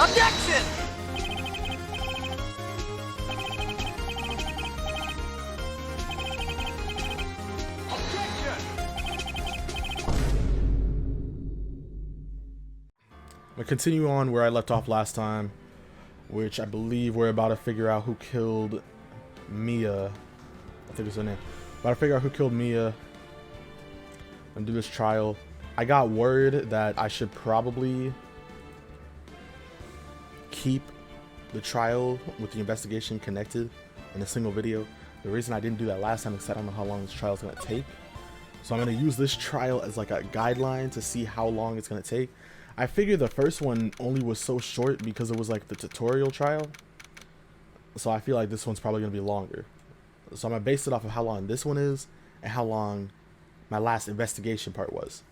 Objection! I'm gonna continue on where I left off last time, which I believe we're about to figure out who killed Mia. I think it's her name. About to figure out who killed Mia and do this trial. I got word that I should probably keep the trial with the investigation connected in a single video. The reason I didn't do that last time is I don't know how long this trial is gonna take. So I'm gonna use this trial as like a guideline to see how long it's gonna take. I figured the first one only was so short because it was like the tutorial trial. So I feel like this one's probably going to be longer. So I'm going to base it off of how long this one is and how long my last investigation part was.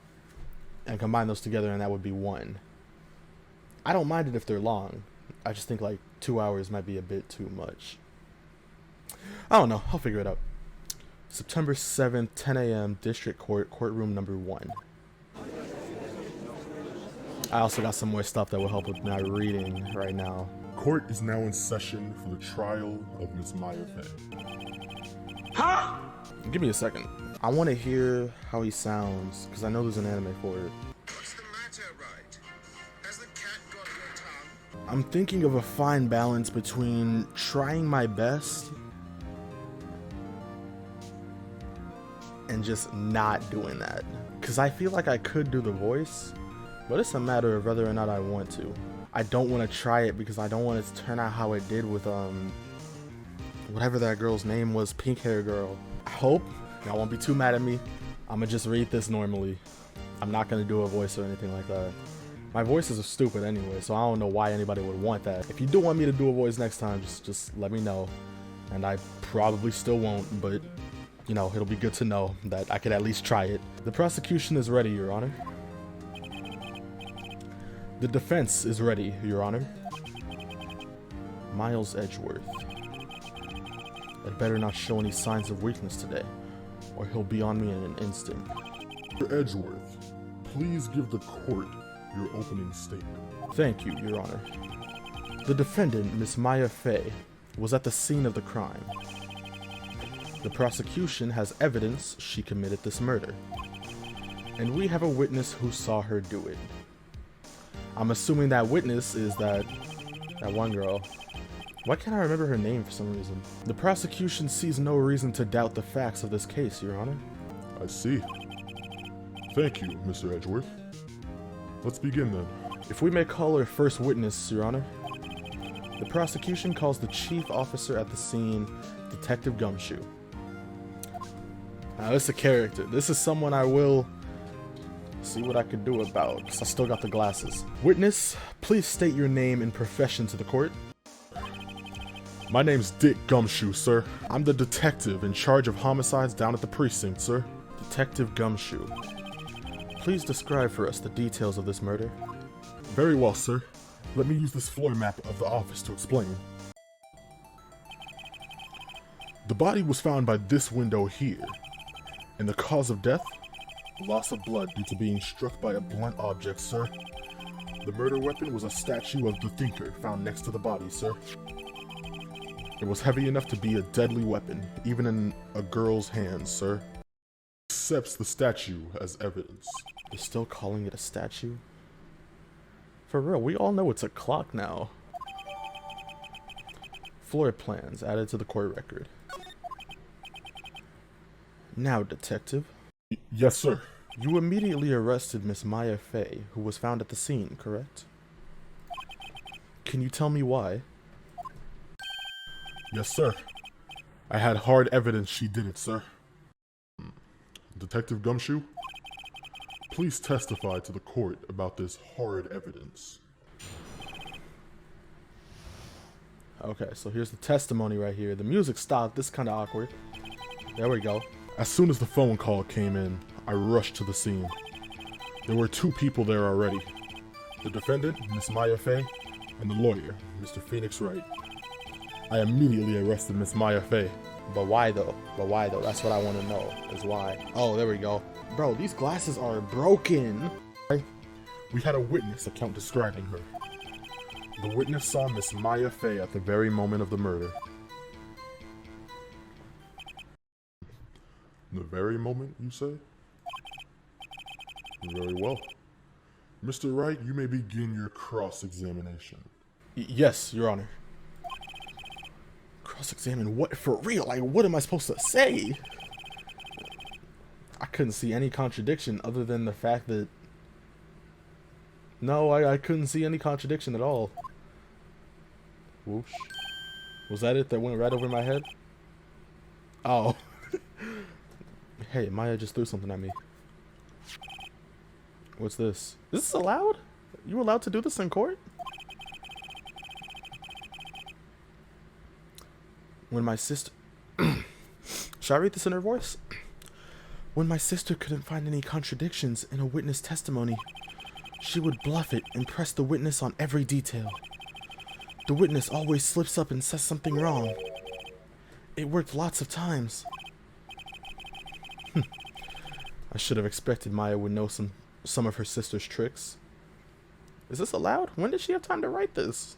And combine those together and that would be one. I don't mind it if they're long. I just think like 2 hours might be a bit too much. I don't know. I'll figure it out. September 7th, 10 a.m. District Court, courtroom number 1. I also got some more stuff that will help with my reading right now. Court is now in session for the trial of Miss Maya Fay. Huh? Give me a second. I want to hear how he sounds, because I know there's an anime for it. What's the matter, Wright? Has the cat got your tongue? I'm thinking of a fine balance between trying my best and just not doing that. Because I feel like I could do the voice, but it's a matter of whether or not I want to. I don't want to try it because I don't want it to turn out how it did with whatever that girl's name was, pink hair girl. I hope y'all won't be too mad at me. I'm gonna just read this normally. I'm not gonna do a voice or anything like that. My voices are stupid anyway, so I don't know why anybody would want that. If you do want me to do a voice next time, just let me know. And I probably still won't, but you know, it'll be good to know that I could at least try it. The prosecution is ready, Your Honor. The defense is ready, Your Honor. Miles Edgeworth. I'd better not show any signs of weakness today, or he'll be on me in an instant. Mr. Edgeworth, please give the court your opening statement. Thank you, Your Honor. The defendant, Miss Maya Fay, was at the scene of the crime. The prosecution has evidence she committed this murder, and we have a witness who saw her do it. I'm assuming that witness is that one girl. Why can't I remember her name for some reason? The prosecution sees no reason to doubt the facts of this case, Your Honor. I see. Thank you, Mr. Edgeworth. Let's begin then. If we may call our first witness, Your Honor. The prosecution calls the chief officer at the scene, Detective Gumshoe. Now, this is a character. This is someone I will see what I could do about, because I still got the glasses. Witness, please state your name and profession to the court. My name's Dick Gumshoe, sir. I'm the detective in charge of homicides down at the precinct, sir. Detective Gumshoe, please describe for us the details of this murder. Very well, sir. Let me use this floor map of the office to explain. The body was found by this window here. And the cause of death? Loss of blood due to being struck by a blunt object, sir. The murder weapon was a statue of the Thinker found next to the body, sir. It was heavy enough to be a deadly weapon, even in a girl's hands, sir. Accepts the statue as evidence. You're still calling it a statue? For real, we all know it's a clock now. Floor plans added to the court record. Now, detective. Yes, sir. You immediately arrested Miss Maya Fay, who was found at the scene, correct? Can you tell me why? Yes, sir. I had hard evidence she did it, sir. Detective Gumshoe, please testify to the court about this hard evidence. Okay, so here's the testimony right here. The music stopped. This is kind of awkward. There we go. As soon as the phone call came in, I rushed to the scene. There were 2 people there already. The defendant, Miss Maya Fay, and the lawyer, Mr. Phoenix Wright. I immediately arrested Miss Maya Fay. But why though? That's what I want to know, is why. Oh, there we go. Bro, these glasses are broken. We had a witness account describing her. The witness saw Miss Maya Fey at the very moment of the murder. The very moment, you say? Very well. Mr. Wright, you may begin your cross-examination. Yes, Your Honor. Cross-examine what? For real? Like, what am I supposed to say? I couldn't see any contradiction other than the fact that... No, I couldn't see any contradiction at all. Whoosh. Was that it that went right over my head? Oh. Hey, Maya just threw something at me. What's this? Is this allowed? You allowed to do this in court? When my sister... Should I read this in her voice? When my sister couldn't find any contradictions in a witness testimony, she would bluff it and press the witness on every detail. The witness always slips up and says something wrong. It worked lots of times. I should have expected Maya would know some of her sister's tricks. Is this allowed? When did she have time to write this?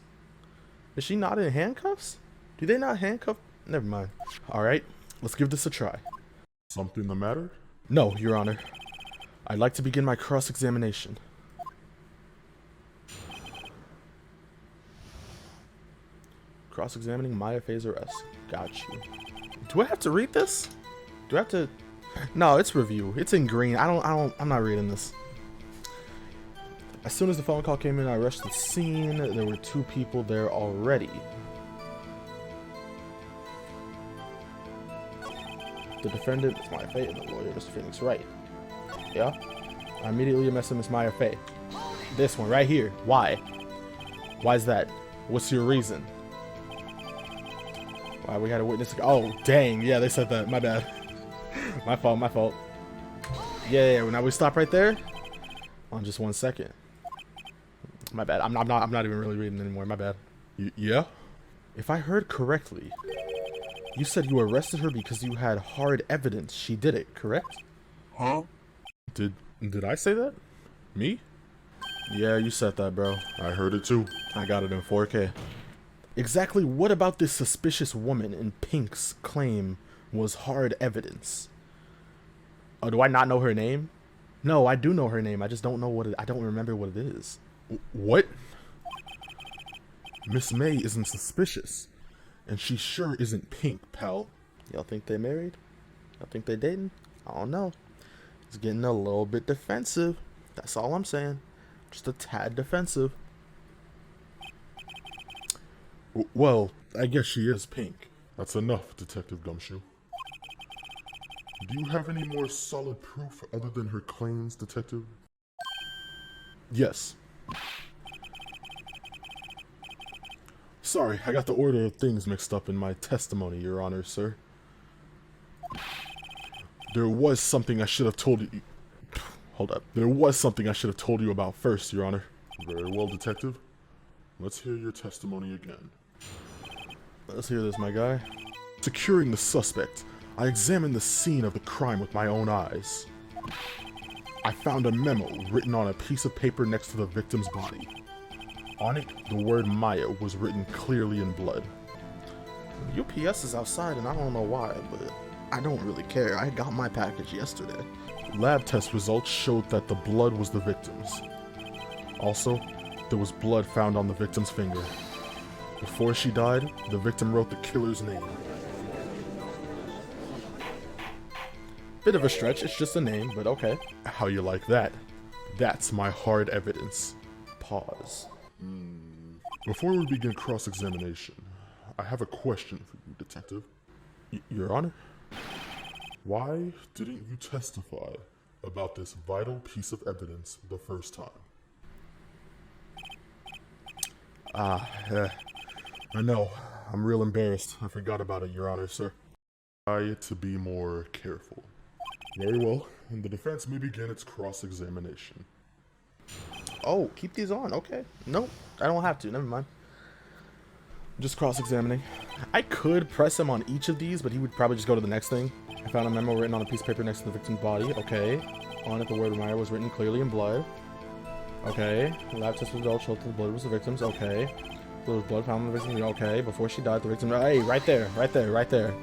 Is she not in handcuffs? Do they not handcuff? Never mind. Alright, let's give this a try. Something the matter? No, Your Honor. I'd like to begin my cross-examination. Cross-examining Maya Fey's arrest. Got you. Do I have to read this? Do I have to... No, it's review. It's in green. I'm not reading this. As soon as the phone call came in, I rushed the scene. There were 2 people there already. The defendant is Maya Fey and the lawyer, Mr. Phoenix Wright. Yeah? I immediately messed with Miss Maya Fey. This one right here. Why? Why is that? What's your reason? Why we had a witness? Oh, dang. Yeah, they said that. My bad. My fault. Yeah, now we stop right there. On just 1 second. My bad. I'm not even really reading anymore. My bad. Yeah? If I heard correctly, you said you arrested her because you had hard evidence she did it, correct? Huh? Did I say that? Me? Yeah, you said that, bro. I heard it too. I got it in 4K. Exactly what about this suspicious woman in pink's claim was hard evidence? Oh, do I not know her name? No, I do know her name. I just don't know I don't remember what it is. What? Miss May isn't suspicious. And she sure isn't pink, pal. Y'all think they married? Y'all think they dating? I don't know. It's getting a little bit defensive. That's all I'm saying. Just a tad defensive. Well, I guess she is pink. That's enough, Detective Gumshoe. Do you have any more solid proof other than her claims, Detective? Yes. Sorry, I got the order of things mixed up in my testimony, Your Honor, sir. There was something I should have told you... Hold up. There was something I should have told you about first, Your Honor. Very well, Detective. Let's hear your testimony again. Let's hear this, my guy. Securing the suspect, I examined the scene of the crime with my own eyes. I found a memo written on a piece of paper next to the victim's body. On it, the word Maya was written clearly in blood. UPS is outside and I don't know why, but I don't really care. I got my package yesterday. Lab test results showed that the blood was the victim's. Also, there was blood found on the victim's finger. Before she died, the victim wrote the killer's name. Bit of a stretch, it's just a name, but okay. How you like that? That's my hard evidence. Pause. Before we begin cross-examination, I have a question for you, Detective. Your Honor? Why didn't you testify about this vital piece of evidence the first time? I know. I'm real embarrassed. I forgot about it, Your Honor, sir. Try to be more careful. Very well, and the defense may begin its cross-examination. Oh, keep these on. Okay. Nope. I don't have to. Never mind. Just cross-examining. I could press him on each of these, but he would probably just go to the next thing. I found a memo written on a piece of paper next to the victim's body. Okay. On it, the word Maya was written clearly in blood. Okay. Lab test results showed that the blood was the victim's. Okay. There was blood found on the victim. Okay, before she died, the victim... Hey, right there, right there, right there.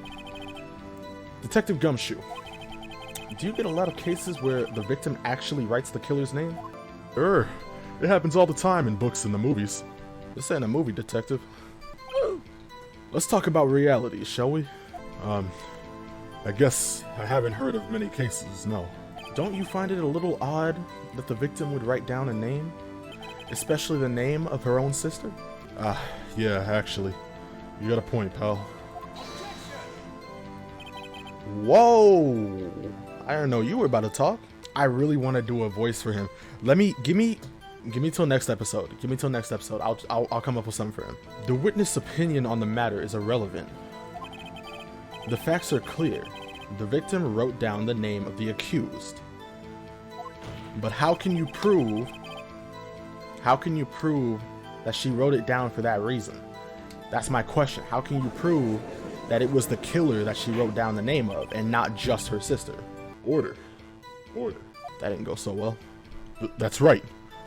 Detective Gumshoe. Do you get a lot of cases where the victim actually writes the killer's name? It happens all the time in books and the movies. This ain't a movie, detective. Let's talk about reality, shall we? I guess I haven't heard of many cases, no. Don't you find it a little odd that the victim would write down a name? Especially the name of her own sister? Yeah, actually. You got a point, pal. Whoa! I didn't know you were about to talk. I really want to do a voice for him. Give me till next episode. Give me till next episode. I'll come up with something for him. The witness' opinion on the matter is irrelevant. The facts are clear. The victim wrote down the name of the accused. But how can you prove that she wrote it down for that reason? That's my question. How can you prove that it was the killer that she wrote down the name of and not just her sister? Order. That didn't go so well. That's right.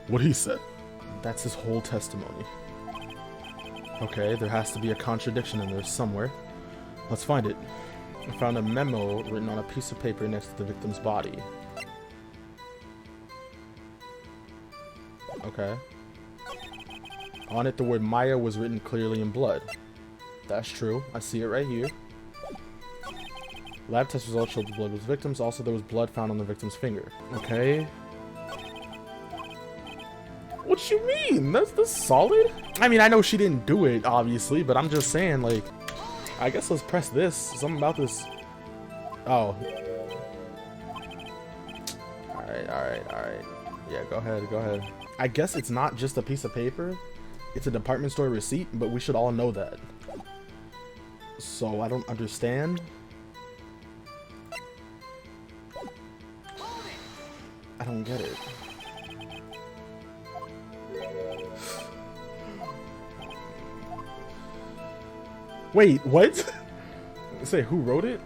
What he said. That's his whole testimony. Okay, there has to be a contradiction in there somewhere. Let's find it. I found a memo written on a piece of paper next to the victim's body. Okay. On it, the word Maya was written clearly in blood. That's true. I see it right here. Lab test results showed the blood was victim's. Also, there was blood found on the victim's finger. Okay. What you mean? That's solid? I mean, I know she didn't do it, obviously, but I'm just saying, like, I guess let's press this. Something about this. Oh. Alright. Yeah, go ahead. I guess it's not just a piece of paper. It's a department store receipt, but we should all know that. So, I don't understand. I don't get it. Wait, what? Say, who wrote it?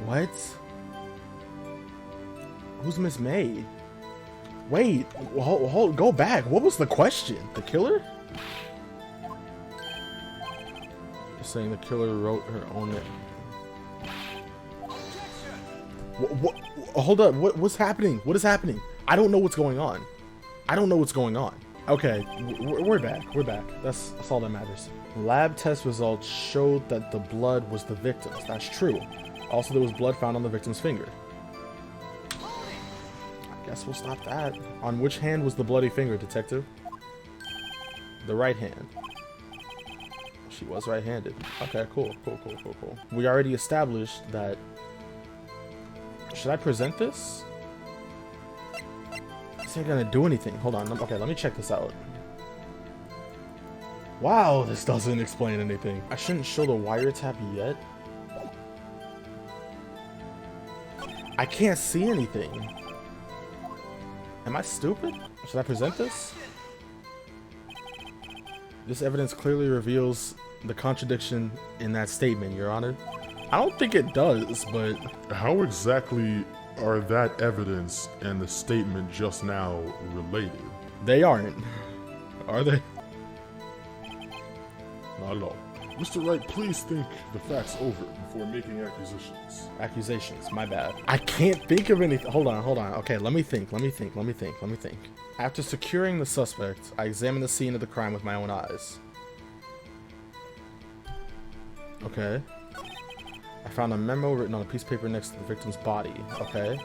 What? Who's Miss May? Wait, hold, go back. What was the question? The killer? You're saying the killer wrote her own name. What? Hold up. What's happening? What is happening? I don't know what's going on. Okay, we're back. That's all that matters. Lab test results showed that the blood was the victim's. That's true. Also, there was blood found on the victim's finger. I guess we'll stop that. On which hand was the bloody finger, detective? The right hand. She was right-handed. Okay, cool. We already established that... Should I present this? This ain't gonna do anything. Hold on. Okay, let me check this out. Wow, this doesn't explain anything. I shouldn't show the wiretap yet. I can't see anything. Am I stupid? Should I present this? This evidence clearly reveals the contradiction in that statement, Your Honor. I don't think it does, but... How exactly are that evidence and the statement just now related? They aren't. Are they? Not at all. Mr. Wright, please think the facts over before making accusations. Accusations, my bad. I can't think of anything. Hold on. Okay, let me think. After securing the suspect, I examined the scene of the crime with my own eyes. Okay. I found a memo written on a piece of paper next to the victim's body. Okay.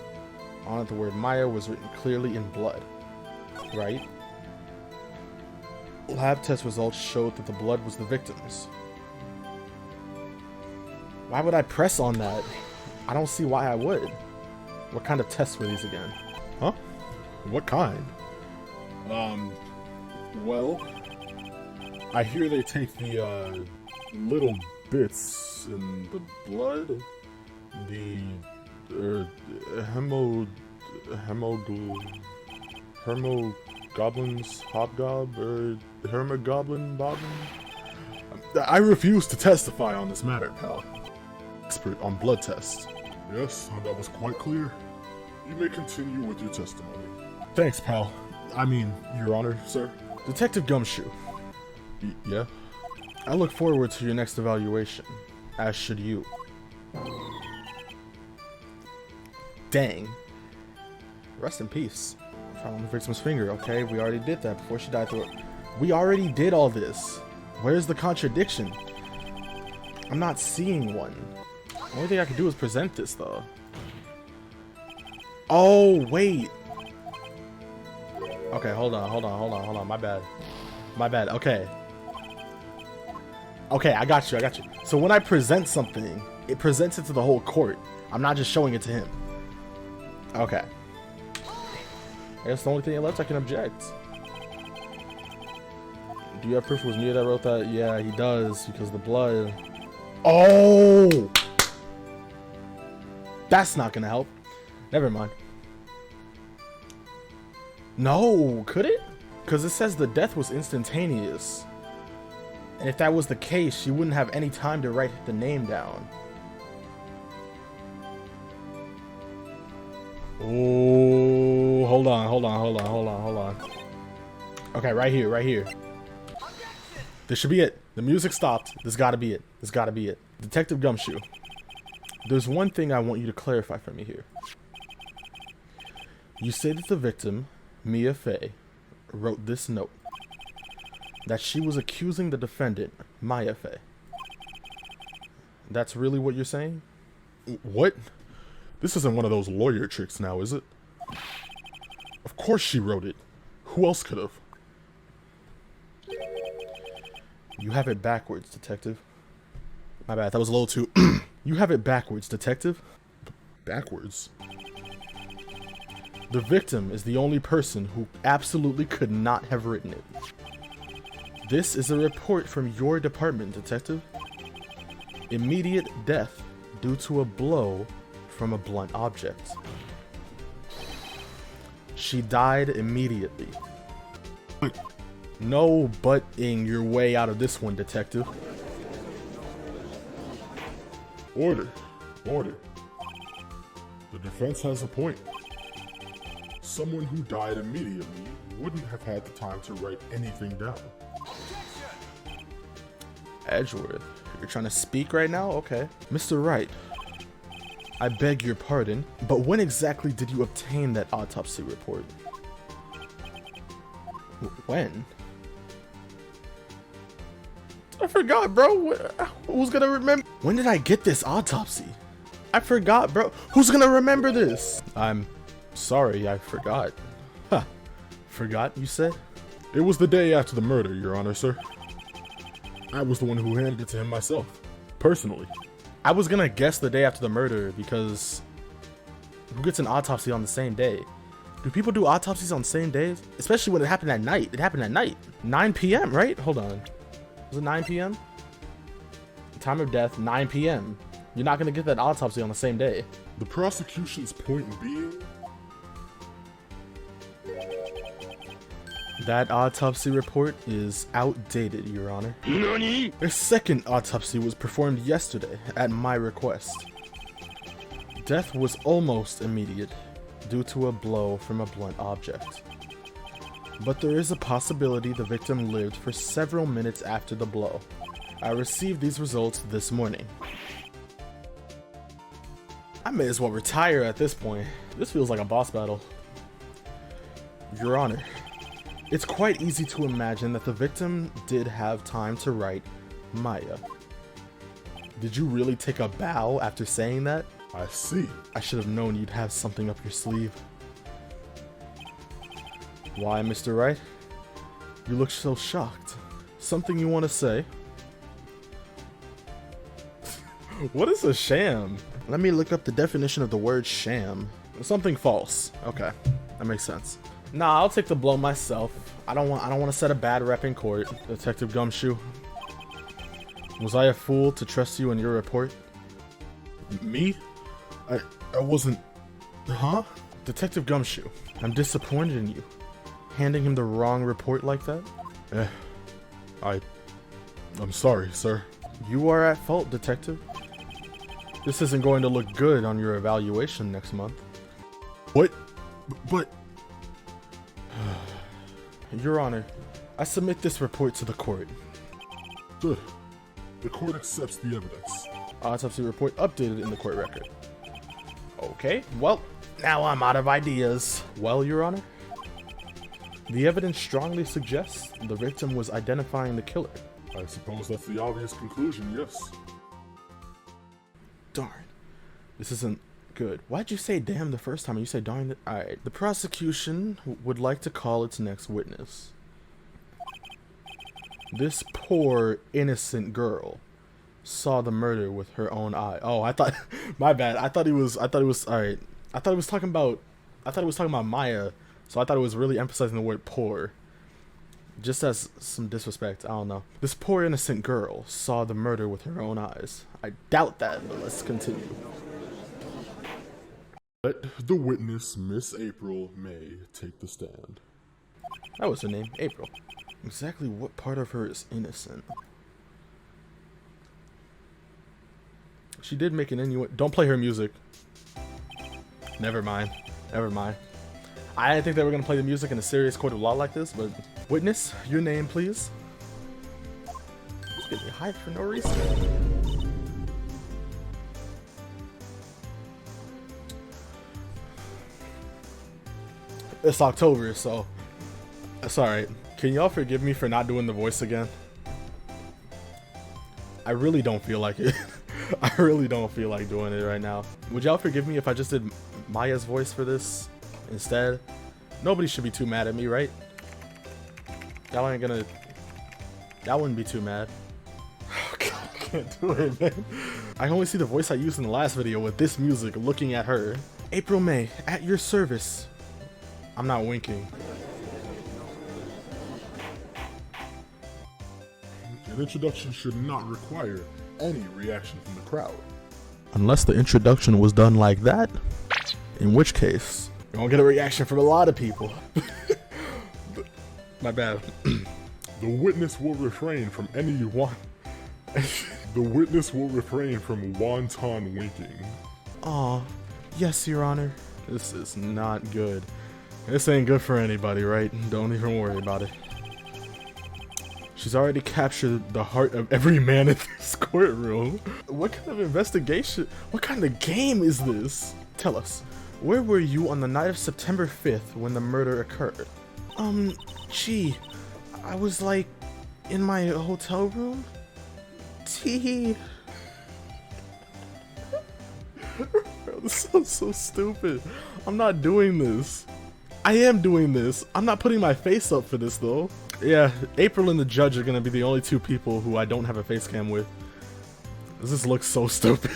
On it, the word Maya was written clearly in blood. Right? Lab test results showed that the blood was the victim's. Why would I press on that? I don't see why I would. What kind of tests were these again? Huh? What kind? Well, I hear they take the, little bits in the blood, the hermogoblins, hermogoblin bobbin. I refuse to testify on this matter, pal. Expert on blood tests. Yes, that was quite clear. You may continue with your testimony. Thanks, pal. I mean, Your Honor, sir. Detective Gumshoe, Yeah? I look forward to your next evaluation, as should you. Dang. Rest in peace. Found on the victim's finger, okay? We already did that before she died through it. We already did all this. Where's the contradiction? I'm not seeing one. The only thing I can do is present this, though. Oh, wait. Okay, hold on. My bad. Okay. Okay, I got you. So when I present something, it presents it to the whole court. I'm not just showing it to him. Okay. I guess the only thing left I can object. Do you have proof it was me that wrote that? Yeah, he does, because the blood. Oh! That's not gonna help. Never mind. No, could it? Because it says the death was instantaneous. And if that was the case, she wouldn't have any time to write the name down. Oh, hold on. Okay, right here. This should be it. The music stopped. This gotta be it. Detective Gumshoe, there's one thing I want you to clarify for me here. You say that the victim, Mia Fey, wrote this note. That she was accusing the defendant, Maya Fey. That's really what you're saying? What? This isn't one of those lawyer tricks now, is it? Of course she wrote it. Who else could have? You have it backwards, detective. My bad, that was a little too... You have it backwards, detective. Backwards? The victim is the only person who absolutely could not have written it. This is a report from your department, detective. Immediate death due to a blow from a blunt object. She died immediately. No butting your way out of this one, detective. Order. The defense has a point. Someone who died immediately wouldn't have had the time to write anything down. Edgeworth, you're trying to speak right now? Okay. Mr. Wright, I beg your pardon, but when exactly did you obtain that autopsy report? When? I forgot, bro. Who's gonna remember? When did I get this autopsy? I forgot, bro. Who's gonna remember this? I'm sorry, I forgot. Huh. Forgot, you said? It was the day after the murder, Your Honor, sir. I was the one who handed it to him myself, personally. I was gonna guess the day after the murder because who gets an autopsy on the same day? Do people do autopsies on the same days? Especially when it happened at night. It happened at night. 9 p.m., right? Hold on. Was it 9 p.m.? Time of death, 9 p.m. You're not gonna get that autopsy on the same day. The prosecution's point being... That autopsy report is outdated, Your Honor. NANI? A second autopsy was performed yesterday at my request. Death was almost immediate due to a blow from a blunt object. But there is a possibility the victim lived for several minutes after the blow. I received these results this morning. I may as well retire at this point. This feels like a boss battle. Your Honor, it's quite easy to imagine that the victim did have time to write Maya. Did you really take a bow after saying that? I see. I should have known you'd have something up your sleeve. Why, Mr. Wright? You look so shocked. Something you want to say? What is a sham? Let me look up the definition of the word sham. Something false. Okay, that makes sense. Nah, I'll take the blow myself. I don't want to set a bad rep in court. Detective Gumshoe, was I a fool to trust you in your report? Me? I wasn't... Huh? Detective Gumshoe, I'm disappointed in you. Handing him the wrong report like that? I'm sorry, sir. You are at fault, Detective. This isn't going to look good on your evaluation next month. What? But... Your Honor, I submit this report to the court. Good. The court accepts the evidence. Autopsy report updated in the court record. Okay, well, now I'm out of ideas. Well, Your Honor, the evidence strongly suggests the victim was identifying the killer. I suppose that's the obvious conclusion, yes. Darn, this isn't good. Why'd you say damn the first time? You said darn. Alright, the prosecution would like to call its next witness. This poor, innocent girl saw the murder with her own eye. Oh, I thought, my bad. I thought he was, alright. I thought he was talking about Maya. So I thought it was really emphasizing the word poor. Just as some disrespect, I don't know. This poor innocent girl saw the murder with her own eyes. I doubt that, but let's continue. Let the witness, Miss April May, take the stand. That was her name, April. Exactly what part of her is innocent? She did make an innuendo. Don't play her music. Never mind. Never mind. I didn't think they were going to play the music in a serious court of law like this, but... Witness, your name, please. It's getting hyped for no reason. It's October, so... That's alright. Can y'all forgive me for not doing the voice again? I really don't feel like it. I really don't feel like doing it right now. Would y'all forgive me if I just did Maya's voice for this instead? Nobody should be too mad at me, right? Y'all ain't gonna... Y'all wouldn't be too mad. I can't do it, man. I only see the voice I used in the last video with this music looking at her. April May, at your service. I'm not winking. An introduction should not require any reaction from the crowd. Unless the introduction was done like that, in which case, you're gonna get a reaction from a lot of people. My bad. The witness will refrain from any The witness will refrain from wanton winking. Aw, yes, Your Honor. This is not good. This ain't good for anybody, right? Don't even worry about it. She's already captured the heart of every man in this courtroom. What kind of investigation? What kind of game is this? Tell us, where were you on the night of September 5th when the murder occurred? Gee, I was like in my hotel room. Tee. Bro, this sounds so stupid. I'm not doing this. I am doing this. I'm not putting my face up for this though. Yeah, April and the judge are gonna be the only two people who I don't have a face cam with. This looks so stupid.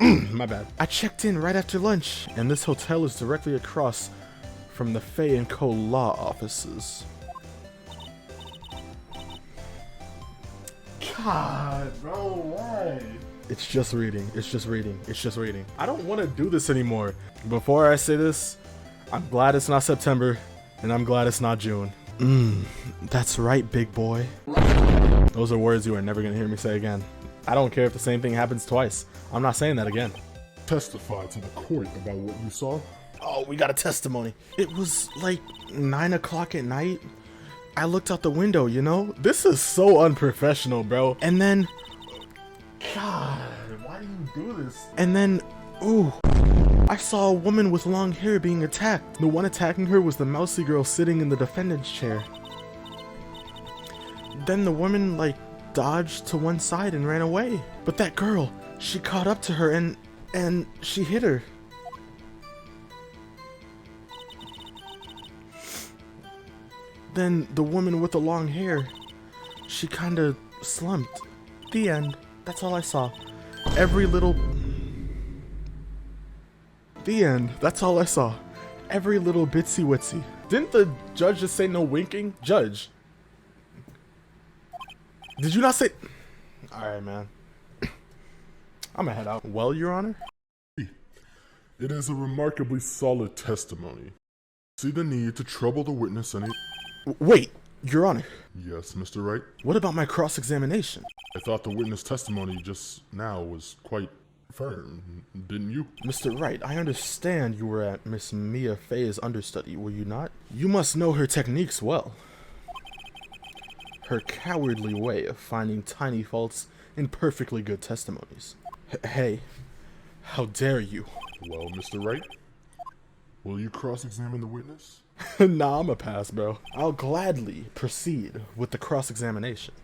My bad. I checked in right after lunch, and this hotel is directly across from the Fay & Co. law offices. God, bro, why? It's just reading. It's just reading. It's just reading. I don't want to do this anymore. Before I say this, I'm glad it's not September, and I'm glad it's not June. That's right, big boy. Those are words you are never going to hear me say again. I don't care if the same thing happens twice. I'm not saying that again. Testify to the court about what you saw. Oh, we got a testimony. It was like 9 o'clock at night. I looked out the window, you know? This is so unprofessional, bro. And then... God, why do you do this? And then, ooh, I saw a woman with long hair being attacked. The one attacking her was the mousy girl sitting in the defendant's chair. Then the woman, like, dodged to one side and ran away. But that girl, she caught up to her and she hit her. Then the woman with the long hair, she kinda slumped. The end. That's all I saw. Every little... The end. That's all I saw. Every little bitsy witsy. Didn't the judge just say no winking? Judge. Did you not say... Alright, man. I'm gonna head out. Well, Your Honor? It is a remarkably solid testimony. See the need to trouble the witness any... Wait, Your Honor. Yes, Mr. Wright? What about my cross-examination? I thought the witness testimony just now was quite firm, didn't you? Mr. Wright, I understand you were at Miss Mia Fay's understudy, were you not? You must know her techniques well. her cowardly way of finding tiny faults in perfectly good testimonies. Hey, how dare you? Well, Mr. Wright, will you cross-examine the witness? Nah, I'm a pass, bro. I'll gladly proceed with the cross-examination.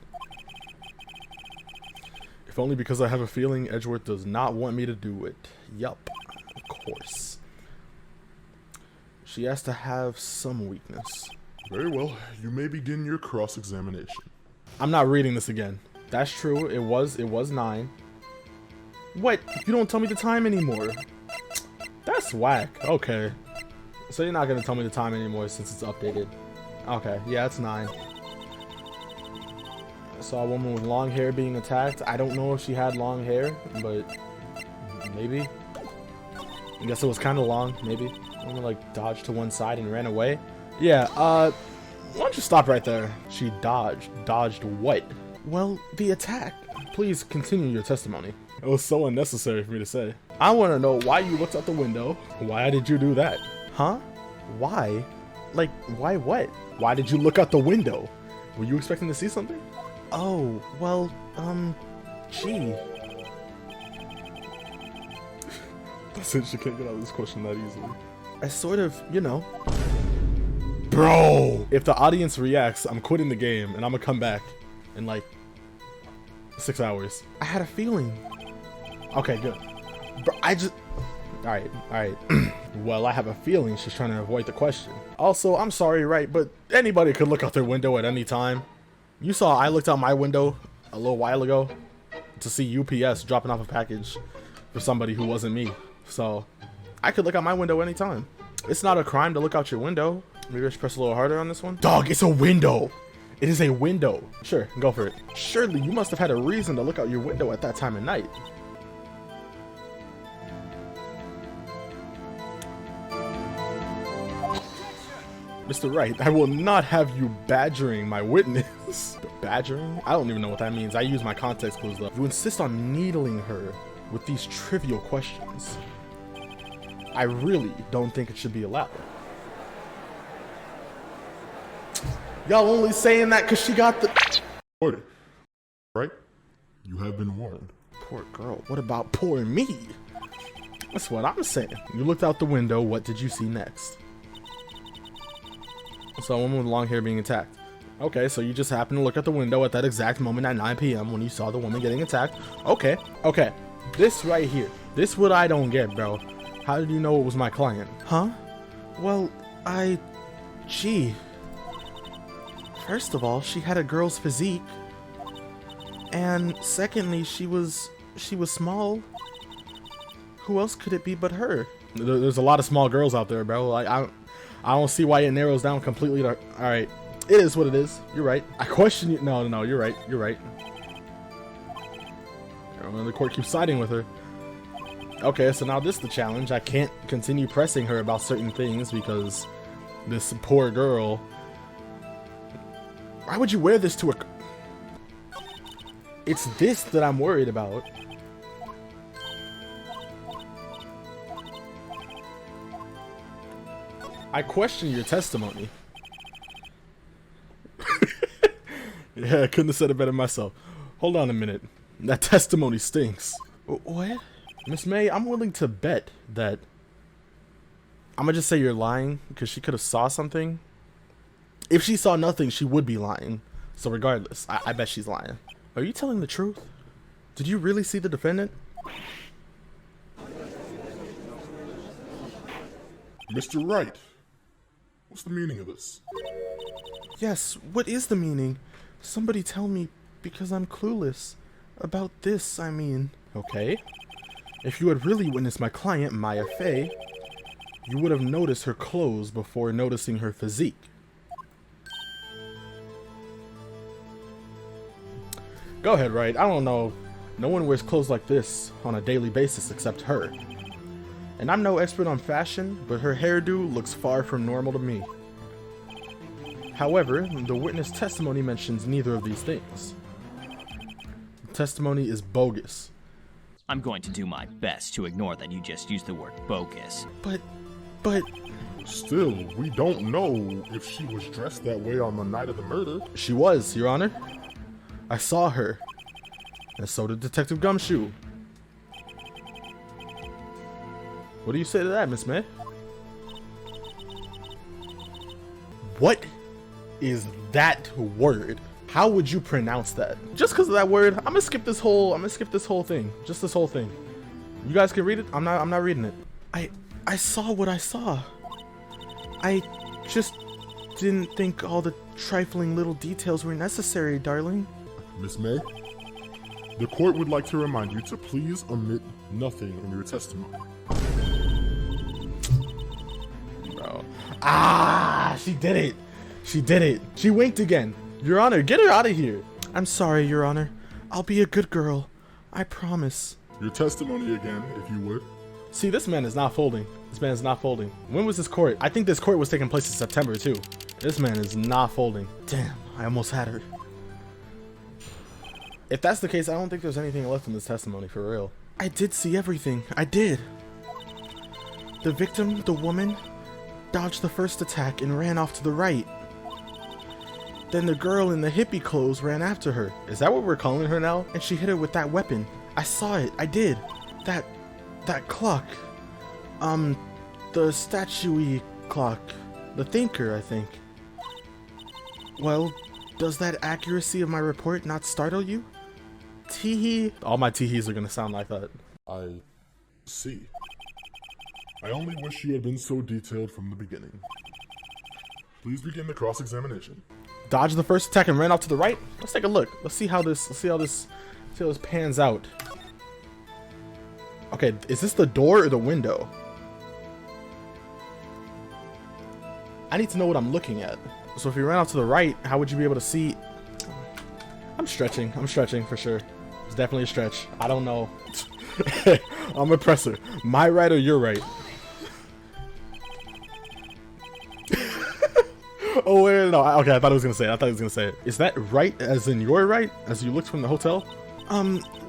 If only because I have a feeling Edgeworth does not want me to do it. Yup, of course. She has to have some weakness. Very well, you may begin your cross-examination. I'm not reading this again. That's true, it was 9. What? You don't tell me the time anymore. That's whack. Okay. So you're not gonna tell me the time anymore since it's updated. Okay, yeah, it's 9. I saw a woman with long hair being attacked. I don't know if she had long hair, but maybe. I guess it was kind of long, maybe. The woman like dodged to one side and ran away. Yeah, why don't you stop right there? She dodged. Dodged what? Well, the attack. Please continue your testimony. It was so unnecessary for me to say. I want to know why you looked out the window. Why did you do that? Huh? Why? Like, why what? Why did you look out the window? Were you expecting to see something? Oh, well, gee. That's it, she can't get out of this question that easily. I sort of, you know. Bro! If the audience reacts, I'm quitting the game and I'm gonna come back in like 6 hours. I had a feeling. Okay, good. Bro, I just... Alright. Well, I have a feeling she's trying to avoid the question. Also, I'm sorry, right, but anybody could look out their window at any time. You saw I looked out my window a little while ago to see UPS dropping off a package for somebody who wasn't me. So, I could look out my window anytime. It's not a crime to look out your window. Maybe I should press a little harder on this one. Dog, it's a window! It is a window. Sure, go for it. Surely you must have had a reason to look out your window at that time of night. Mr. Wright, I will not have you badgering my witness. Badgering? I don't even know what that means. I use my context clues though. You insist on needling her with these trivial questions. I really don't think it should be allowed. Y'all only saying that because she got the... Order. Right? You have been warned. Poor girl. What about poor me? That's what I'm saying. You looked out the window. What did you see next? I saw a woman with long hair being attacked. Okay, so you just happened to look at the window at that exact moment at 9 p.m. when you saw the woman getting attacked. Okay. This right here. This what I don't get, bro. How did you know it was my client? Huh? Well, gee. First of all, she had a girl's physique. And secondly, she was small. Who else could it be but her? There's a lot of small girls out there, bro. Like, I don't see why it narrows down completely to... Alright. It is what it is. You're right. I question you. No, you're right. You're right. The court keeps siding with her. Okay, so now this is the challenge. I can't continue pressing her about certain things because this poor girl... Why would you wear this to a... It's this that I'm worried about. I question your testimony. Yeah, I couldn't have said it better myself. Hold on a minute. That testimony stinks. What? Miss May, I'm willing to bet that... I'm gonna just say you're lying because she could have saw something. If she saw nothing, she would be lying. So regardless, I bet she's lying. Are you telling the truth? Did you really see the defendant? Mr. Wright, what's the meaning of this? Yes, what is the meaning? Somebody tell me, because I'm clueless. About this, I mean. Okay. If you had really witnessed my client, Maya Fey, you would have noticed her clothes before noticing her physique. Go ahead, Wright. I don't know. No one wears clothes like this on a daily basis except her. And I'm no expert on fashion, but her hairdo looks far from normal to me. However, the witness testimony mentions neither of these things. The testimony is bogus. I'm going to do my best to ignore that you just used the word bogus. But... Still, we don't know if she was dressed that way on the night of the murder. She was, Your Honor. I saw her. And so did Detective Gumshoe. What do you say to that, Miss May? What is that word? How would you pronounce that? Just because of that word, I'm gonna skip this whole thing. Just this whole thing. You guys can read it. I'm not reading it. I saw what I saw. I just didn't think all the trifling little details were necessary, darling. Miss May, the court would like to remind you to please omit nothing in your testimony. Bro. Ah, she did it. She did it. She winked again. Your Honor, get her out of here. I'm sorry, Your Honor. I'll be a good girl. I promise. Your testimony again, if you would. See, this man is not folding. This man is not folding. When was this court? I think this court was taking place in September, too. This man is not folding. Damn, I almost had her. If that's the case, I don't think there's anything left in this testimony, for real. I did see everything. I did. The victim, the woman, dodged the first attack and ran off to the right. Then the girl in the hippie clothes ran after her. Is that what we're calling her now? And she hit her with that weapon. I saw it. I did. That clock. The statue-y clock. The thinker, I think. Well, does that accuracy of my report not startle you? Teehee. All my teehees are gonna sound like that. I see. I only wish you had been so detailed from the beginning. Please begin the cross-examination. Dodged the first attack and ran off to the right. Let's take a look. Let's see how this pans out. Okay, is this the door or the window? I need to know what I'm looking at. So if you ran off to the right, how would you be able to see? I'm stretching for sure. It's definitely a stretch. I don't know. I'm a presser. My right or your right? Oh wait, no. Okay, I thought I was gonna say it. Is that right as in your right? As you looked from the hotel?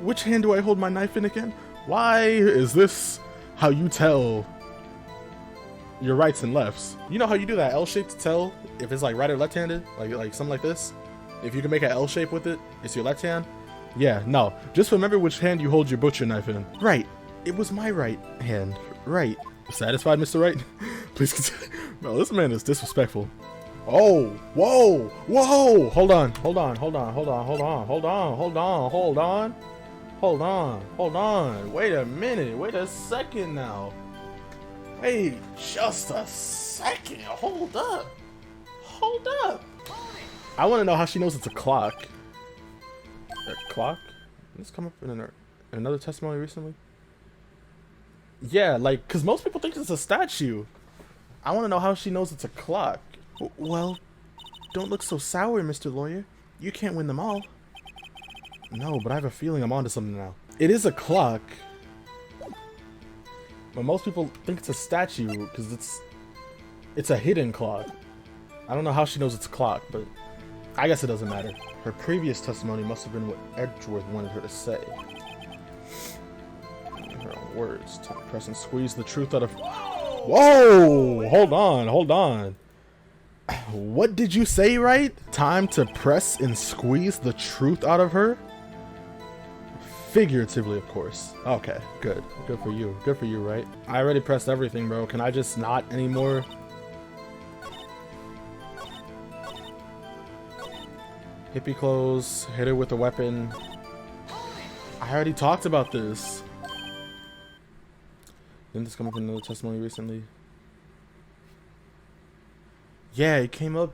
Which hand do I hold my knife in again? Why is this how you tell your rights and lefts? You know how you do that L shape to tell if it's like right or left-handed? Like something like this? If you can make an L shape with it, it's your left hand? Yeah, no. Just remember which hand you hold your butcher knife in. Right. It was my right hand. Right. Satisfied, Mr. Wright? Please continue. No, this man is disrespectful. Oh, whoa, whoa. Hold on. Wait a minute. Wait a second now. Wait just a second. Hold up. I want to know how she knows it's a clock. A clock? Did this come up in another testimony recently? Yeah, like, because most people think it's a statue. I want to know how she knows it's a clock. Well, don't look so sour, Mr. Lawyer. You can't win them all. No, but I have a feeling I'm onto something now. It is a clock. But most people think it's a statue because it's a hidden clock. I don't know how she knows it's a clock, but I guess it doesn't matter. Her previous testimony must have been what Edgeworth wanted her to say. In her own words, time to press and squeeze the truth out of... Whoa! Hold on. What did you say, Wright? Time to press and squeeze the truth out of her? Figuratively, of course. Okay, good. Good for you. Good for you, Wright. I already pressed everything, bro. Can I just not anymore? Hippie clothes. Hit her with a weapon. I already talked about this. Didn't this come up in another testimony recently? Yeah, it came up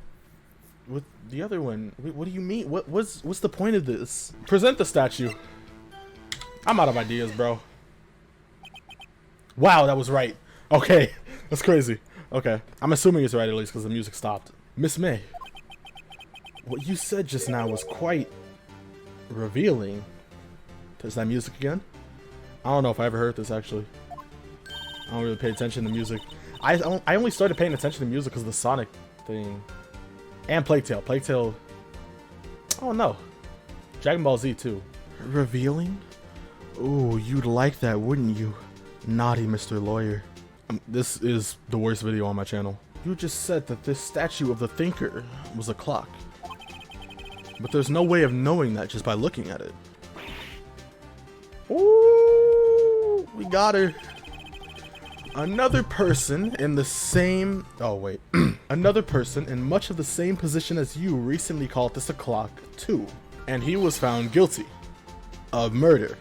with the other one. Wait, what do you mean? What's the point of this? Present the statue. I'm out of ideas, bro. Wow, that was right. Okay, that's crazy. Okay, I'm assuming it's right at least because the music stopped. Miss May, what you said just now was quite revealing. Is that music again? I don't know if I ever heard this actually. I don't really pay attention to music. I only started paying attention to music because of the Sonic thing. And Plague Tale. Plague Tale. Oh no. Dragon Ball Z too. Revealing? Ooh, you'd like that, wouldn't you? Naughty Mr. Lawyer. This is the worst video on my channel. You just said that this statue of the thinker was a clock. But there's no way of knowing that just by looking at it. Ooh, we got her. Another person in the same... Oh, wait. Another person in much of the same position as you recently called this a clock, too. And he was found guilty of murder.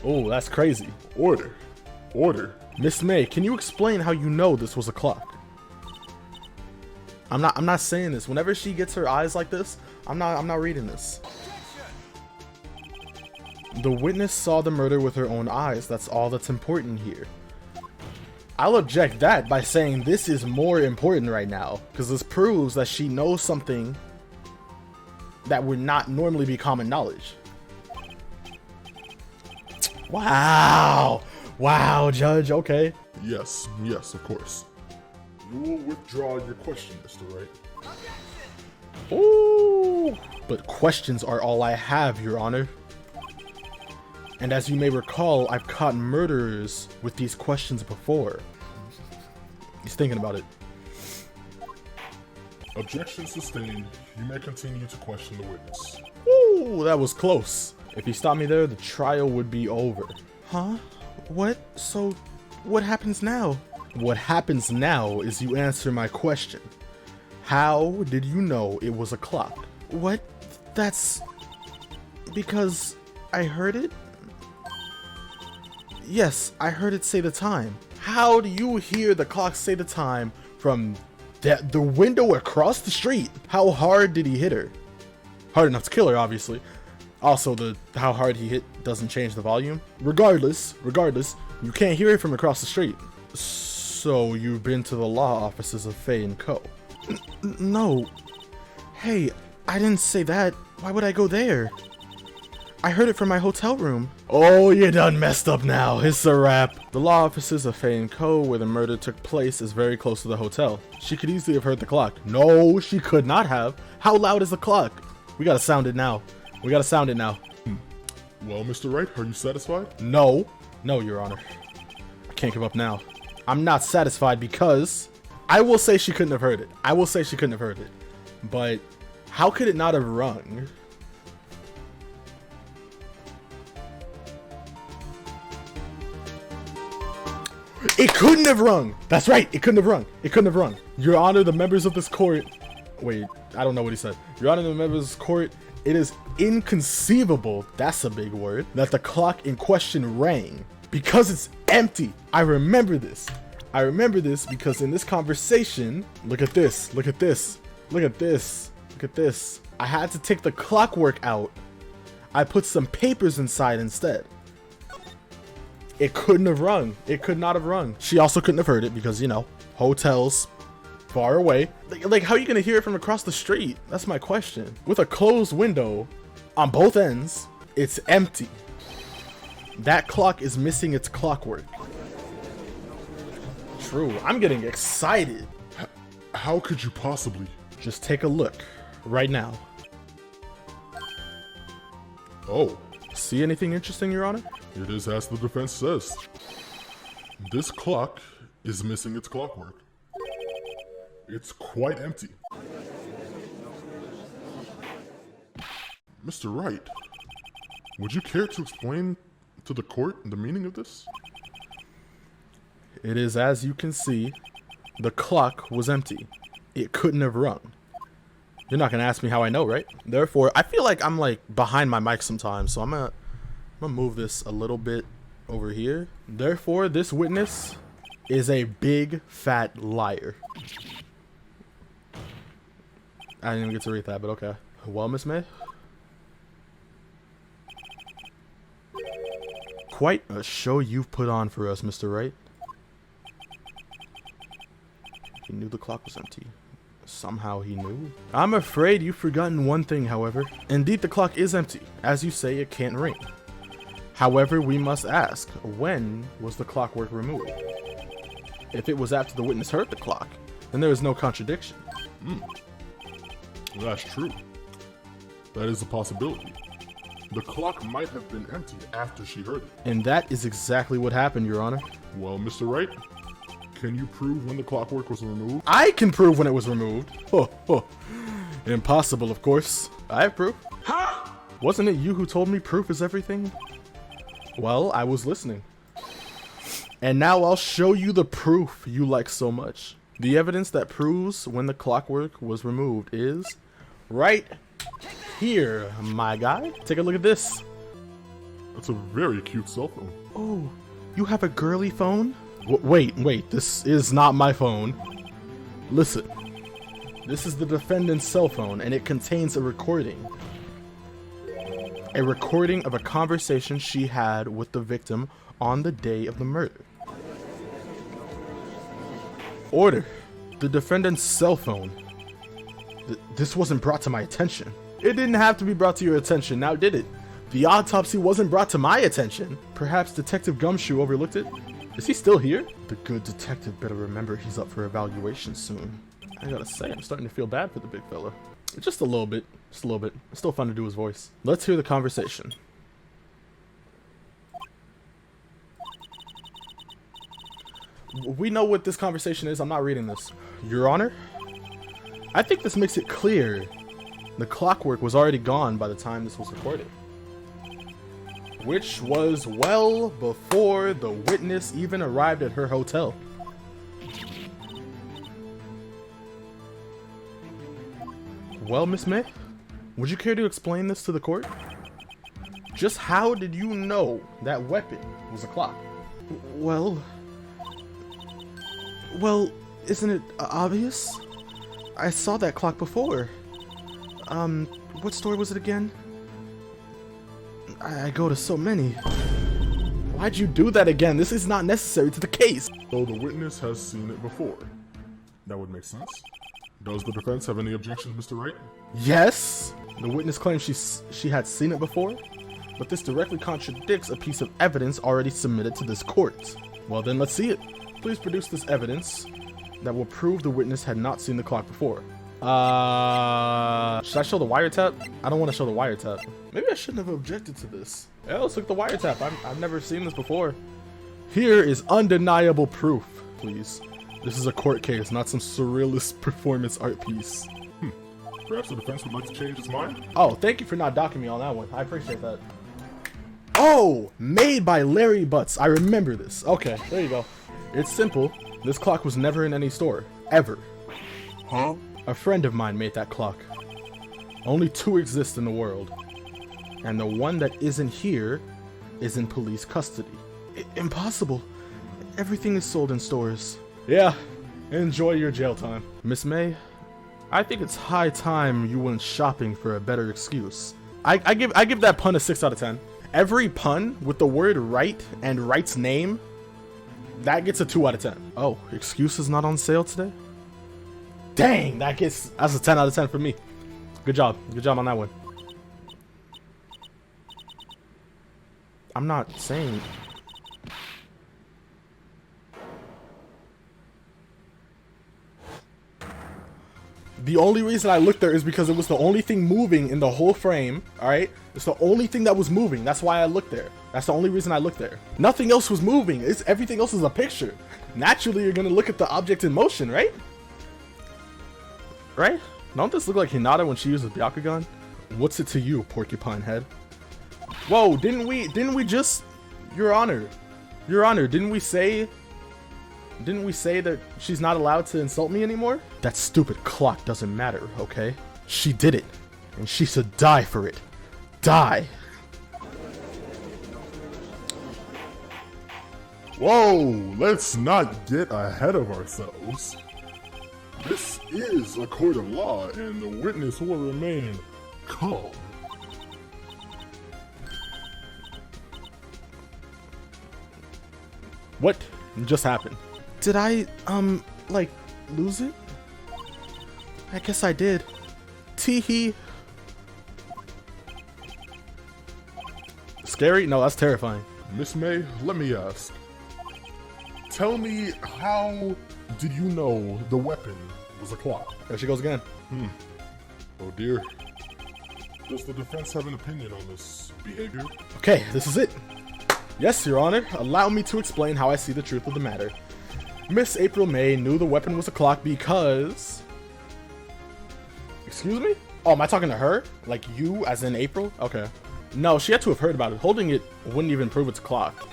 Oh, that's crazy. Order. Order. Miss May, can you explain how you know this was a clock? I'm not saying this. Whenever she gets her eyes like this, I'm not reading this. The witness saw the murder with her own eyes. That's all that's important here. I'll object that by saying this is more important right now, because this proves that she knows something that would not normally be common knowledge. Wow. Wow, Judge, okay. Yes, of course. You will withdraw your question, Mr. Wright. Ooh. But questions are all I have, Your Honor. And as you may recall, I've caught murderers with these questions before. He's thinking about it. Objection sustained. You may continue to question the witness. Ooh, that was close. If he stopped me there, the trial would be over. Huh? What? So, what happens now? What happens now is you answer my question. How did you know it was a clock? What? That's... because I heard it? Yes, I heard it say the time. How do you hear the clock say the time from the window across the street? How hard did he hit her? Hard enough to kill her, obviously. Also, how hard he hit doesn't change the volume. Regardless, you can't hear it from across the street. So you've been to the law offices of Faye & Co. No. Hey, I didn't say that. Why would I go there? I heard it from my hotel room. Oh, you done messed up now. It's a wrap. The law offices of Faye & Co., where the murder took place, is very close to the hotel. She could easily have heard the clock. No, she could not have. How loud is the clock? We gotta sound it now. Well, Mr. Wright, are you satisfied? No. No, Your Honor. I can't give up now. I'm not satisfied because I will say she couldn't have heard it. But how could it not have rung? It couldn't have rung. That's right. It couldn't have rung. Your Honor, the members of this court. Wait, I don't know what he said. Your Honor, the members of this court. It is inconceivable, that's a big word, that the clock in question rang because it's empty. I remember this because in this conversation, look at this. I had to take the clockwork out. I put some papers inside instead. It couldn't have rung. It could not have rung. She also couldn't have heard it because, you know, hotels far away. Like, how are you gonna hear it from across the street? That's my question. With a closed window on both ends, it's empty. That clock is missing its clockwork. True. I'm getting excited. How could you possibly? Just take a look right now. Oh. See anything interesting, Your Honor? It is as the defense says. This clock is missing its clockwork. It's quite empty. Mr. Wright, would you care to explain to the court the meaning of this? It is as you can see, the clock was empty. It couldn't have rung. You're not gonna ask me how I know, right? Therefore, I feel like I'm like behind my mic sometimes, so I'm gonna move this a little bit over here. Therefore, this witness is a big fat liar. I didn't even get to read that, but okay. Well, Miss May? Quite a show you've put on for us, Mr. Wright. He knew the clock was empty. Somehow he knew. I'm afraid you've forgotten one thing, however. Indeed, the clock is empty. As you say, it can't ring. However, we must ask, when was the clockwork removed? If it was after the witness heard the clock, then there is no contradiction. That's true. That is a possibility. The clock might have been empty after she heard it. And that is exactly what happened, Your Honor. Well, Mr. Wright, can you prove when the clockwork was removed? I can prove when it was removed. Impossible, of course. I have proof. Huh? Wasn't it you who told me proof is everything? Well, I was listening. And now I'll show you the proof you like so much. The evidence that proves when the clockwork was removed is right here, my guy. Take a look at this. That's a very cute cell phone. Oh, you have a girly phone? Wait, this is not my phone. Listen, this is the defendant's cell phone, and it contains a recording. A recording of a conversation she had with the victim on the day of the murder. Order. The defendant's cell phone. This wasn't brought to my attention. It didn't have to be brought to your attention, now did it? The autopsy wasn't brought to my attention. Perhaps Detective Gumshoe overlooked it? Is he still here? The good detective better remember he's up for evaluation soon. I gotta say, I'm starting to feel bad for the big fella. Just a little bit. Just a little bit. It's still fun to do his voice. Let's hear the conversation. We know what this conversation is. I'm not reading this. Your Honor, I think this makes it clear the clockwork was already gone by the time this was recorded. Which was well before the witness even arrived at her hotel. Well, Miss May, would you care to explain this to the court? Just how did you know that weapon was a clock? Well, isn't it obvious? I saw that clock before. What store was it again? I go to so many. Why'd you do that again? This is not necessary to the case. So the witness has seen it before. That would make sense. Does the defense have any objections, Mr. Wright? Yes. The witness claims she had seen it before, but this directly contradicts a piece of evidence already submitted to this court. Well then, let's see it. Please produce this evidence that will prove the witness had not seen the clock before. Should I show the wiretap? I don't want to show the wiretap. Maybe I shouldn't have objected to this. Yeah, let's look at the wiretap. I've never seen this before. Here is undeniable proof, please. This is a court case, not some surrealist performance art piece. Perhaps the defense would like to change its mind? Oh, thank you for not docking me on that one. I appreciate that. Oh, made by Larry Butts. I remember this. Okay, there you go. It's simple. This clock was never in any store. Ever. Huh? A friend of mine made that clock. Only 2 exist in the world. And the one that isn't here is in police custody. Impossible. Everything is sold in stores. Yeah, enjoy your jail time. Miss May, I think it's high time you went shopping for a better excuse. I give that pun a 6 out of 10. Every pun with the word Wright and Wright's name, that gets a 2 out of 10. Oh, excuse is not on sale today? Dang, that's a 10 out of 10 for me. Good job on that one. I'm not saying... The only reason I looked there is because it was the only thing moving in the whole frame, alright? It's the only thing that was moving. That's why I looked there. That's the only reason I looked there. Nothing else was moving. Everything else is a picture. Naturally, you're gonna look at the object in motion, right? Right? Don't this look like Hinata when she uses Byakugan? What's it to you, porcupine head? Whoa, didn't we just... Your Honor, didn't we say that she's not allowed to insult me anymore? That stupid clock doesn't matter, okay? She did it, and she should die for it. Die! Whoa, let's not get ahead of ourselves. This is a court of law, and the witness will remain calm. What just happened? Did I, like, lose it? I guess I did. Teehee. Scary? No, that's terrifying. Miss May, let me ask. Tell me, how did you know the weapon was a clock? There she goes again. Oh dear. Does the defense have an opinion on this behavior? Okay, this is it. Yes, Your Honor. Allow me to explain how I see the truth of the matter. Miss April May knew the weapon was a clock because... Excuse me? Oh, am I talking to her? Like you, as in April? Okay. No, she had to have heard about it. Holding it wouldn't even prove it's a clock.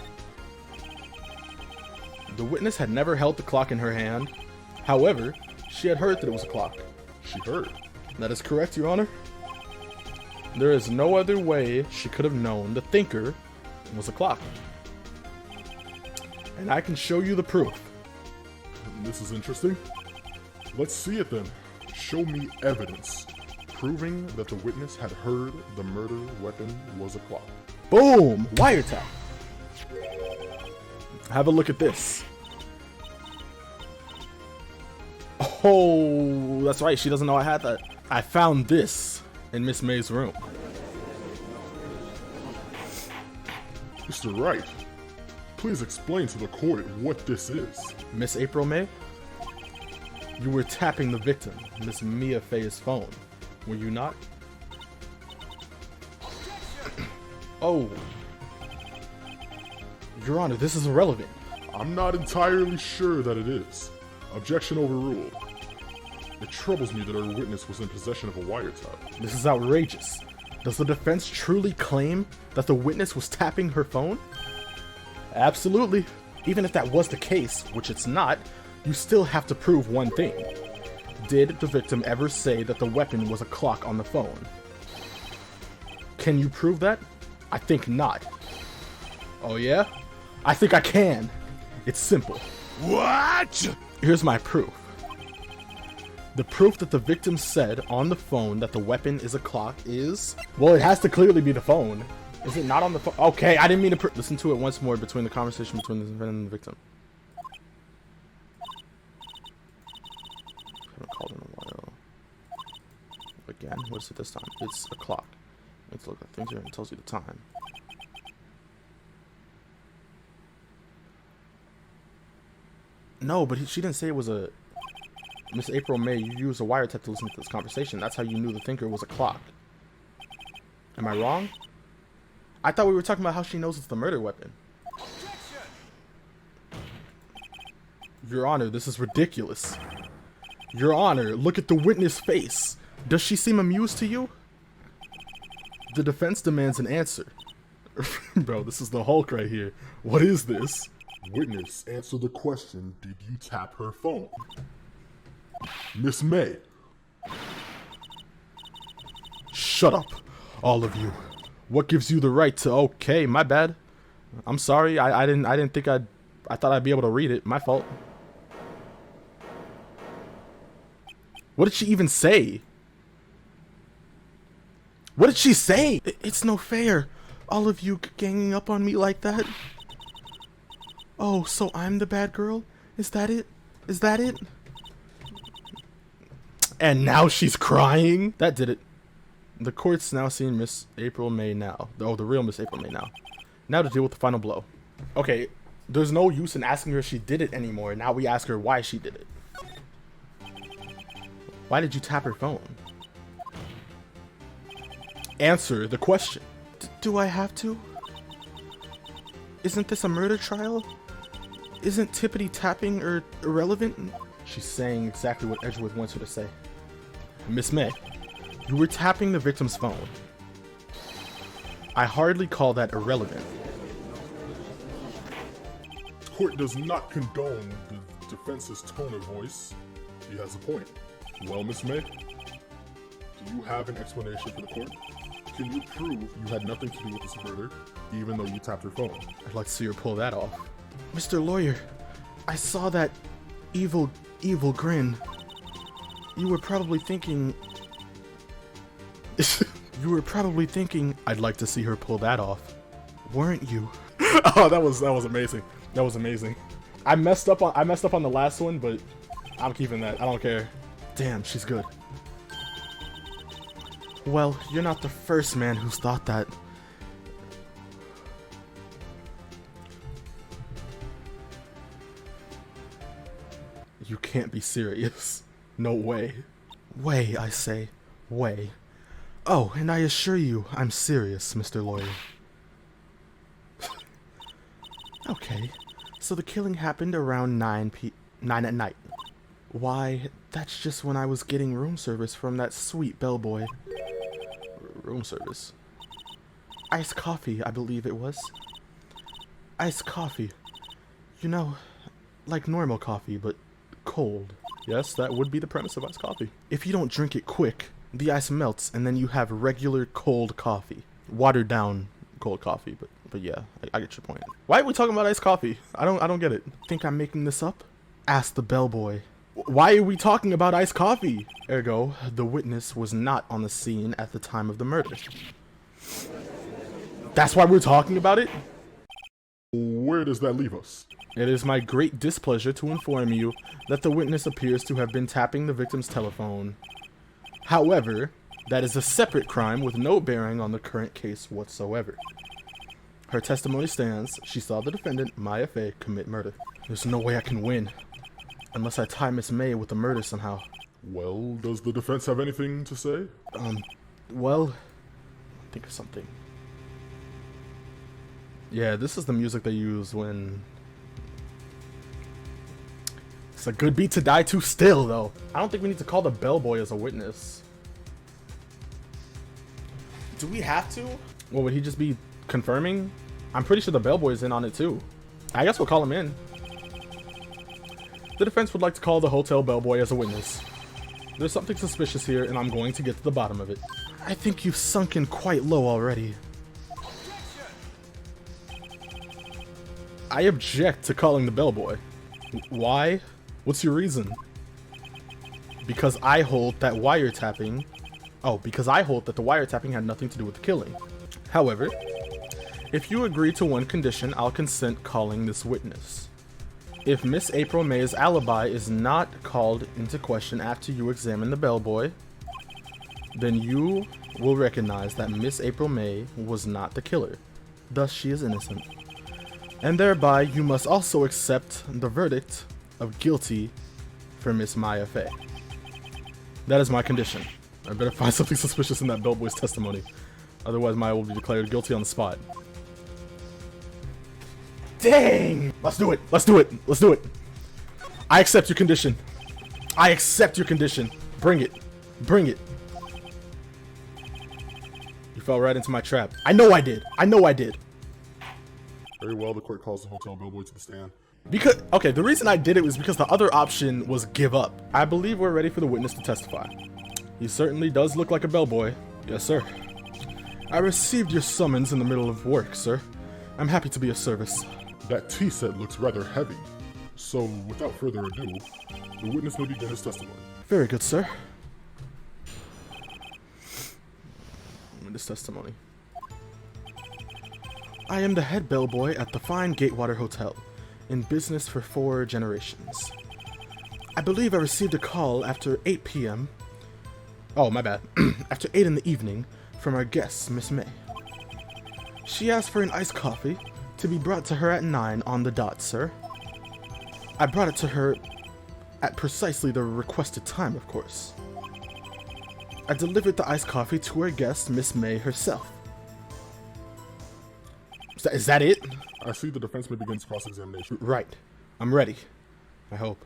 The witness had never held the clock in her hand. However, she had heard that it was a clock. She heard. That is correct, Your Honor. There is no other way she could have known the thinker was a clock. And I can show you the proof. This is interesting. Let's see it then. Show me evidence proving that the witness had heard the murder weapon was a clock. Boom! Wiretap. Have a look at this. Oh, that's right. She doesn't know I had that. I found this in Miss May's room. Mr. Wright, please explain to the court what this is. Miss April May, you were tapping the victim, Miss Mia Faye's phone. Were you not? Oh. Your Honor, this is irrelevant. I'm not entirely sure that it is. Objection overruled. It troubles me that our witness was in possession of a wiretap. This is outrageous. Does the defense truly claim that the witness was tapping her phone? Absolutely. Even if that was the case, which it's not, you still have to prove one thing. Did the victim ever say that the weapon was a clock on the phone? Can you prove that? I think not. Oh yeah? I think I can. It's simple. What? Here's my proof. The proof that the victim said on the phone that the weapon is a clock is... Well, it has to clearly be the phone. Is it not on the phone? Okay, I didn't mean to... Listen to it once more between the conversation between the defendant and the victim. I haven't called in a while. Again, what is it this time? It's a clock. Let's look at things here and it tells you the time. No, but she didn't say it was a... Miss April May, you used a wiretap to listen to this conversation. That's how you knew the thinker was a clock. Am I wrong? I thought we were talking about how she knows it's the murder weapon. Your Honor, this is ridiculous. Your Honor, look at the witness face. Does she seem amused to you? The defense demands an answer. Bro, this is the Hulk right here. What is this? Witness, answer the question. Did you tap her phone? Miss May. Shut up, all of you. What gives you the right to... Okay, my bad. I'm sorry. I didn't think I thought I'd be able to read it. My fault. What did she even say? What did she say? It's no fair. All of you ganging up on me like that. Oh, so I'm the bad girl? Is that it? Is that it? And now she's crying? That did it. The court's now seeing Miss April May now. Oh, the real Miss April May now. Now to deal with the final blow. Okay, there's no use in asking her if she did it anymore. Now we ask her why she did it. Why did you tap her phone? Answer the question. Do I have to? Isn't this a murder trial? Isn't tippity tapping irrelevant? She's saying exactly what Edgeworth wants her to say. Miss May, you were tapping the victim's phone. I hardly call that irrelevant. Court does not condone the defense's tone of voice. He has a point. Well, Miss May, do you have an explanation for the court? Can you prove you had nothing to do with this murder, even though you tapped her phone? I'd like to see her pull that off. Mr. Lawyer, I saw that evil grin. You were probably thinking... You were probably thinking I'd like to see her pull that off, weren't you? Oh, that was amazing. That was amazing. I messed up on the last one, but I'm keeping that. I don't care. Damn, she's good. Well, you're not the first man who's thought that. You can't be serious. No way. Way, I say. Way. Oh, and I assure you, I'm serious, Mr. Lawyer. Okay, so the killing happened around 9 at night. Why, that's just when I was getting room service from that sweet bellboy. Room service? Iced coffee, I believe it was. Iced coffee. You know, like normal coffee, but cold. Yes, that would be the premise of iced coffee. If you don't drink it quick, the ice melts and then you have regular cold coffee. Watered down cold coffee, but yeah, I get your point. Why are we talking about iced coffee? I don't get it. Think I'm making this up? Ask the bellboy. Why are we talking about iced coffee? Ergo, the witness was not on the scene at the time of the murder. That's why we're talking about it? Where does that leave us? It is my great displeasure to inform you that the witness appears to have been tapping the victim's telephone. However, that is a separate crime with no bearing on the current case whatsoever. Her testimony stands. She saw the defendant, Maya Fey, commit murder. There's no way I can win unless I tie Miss May with the murder somehow. Well, does the defense have anything to say? Well, think of something. Yeah, this is the music they use when... It's a good beat to die to still, though. I don't think we need to call the bellboy as a witness. Do we have to? Well, would he just be confirming? I'm pretty sure the bellboy's in on it, too. I guess we'll call him in. The defense would like to call the hotel bellboy as a witness. There's something suspicious here, and I'm going to get to the bottom of it. I think you've sunk in quite low already. I object to calling the bellboy. Why? What's your reason? Because I hold that wiretapping... Oh, because I hold that the wiretapping had nothing to do with the killing. However, if you agree to one condition, I'll consent calling this witness. If Miss April May's alibi is not called into question after you examine the bellboy, then you will recognize that Miss April May was not the killer. Thus, she is innocent. And thereby, you must also accept the verdict of guilty for Miss Maya Fey. That is my condition. I better find something suspicious in that bellboy's testimony. Otherwise, Maya will be declared guilty on the spot. Dang! Let's do it! Let's do it! Let's do it! I accept your condition. I accept your condition. Bring it. Bring it. You fell right into my trap. I know I did. I know I did. Very well, the court calls the hotel bellboy to the stand. Because, okay, the reason I did it was because the other option was give up. I believe we're ready for the witness to testify. He certainly does look like a bellboy. Yes, sir. I received your summons in the middle of work, sir. I'm happy to be of service. That tea set looks rather heavy. So, without further ado, the witness may begin his testimony. Very good, sir. Witness testimony. I am the head bellboy at the fine Gatewater Hotel, in business for 4 generations. I believe I received a call after 8 p.m. Oh, my bad. After 8 in the evening from our guest, Miss May. She asked for an iced coffee to be brought to her at 9 on the dot, sir. I brought it to her at precisely the requested time, of course. I delivered the iced coffee to our guest, Miss May herself. Is that it? I see the defense may begin cross-examination. Right. I'm ready. I hope.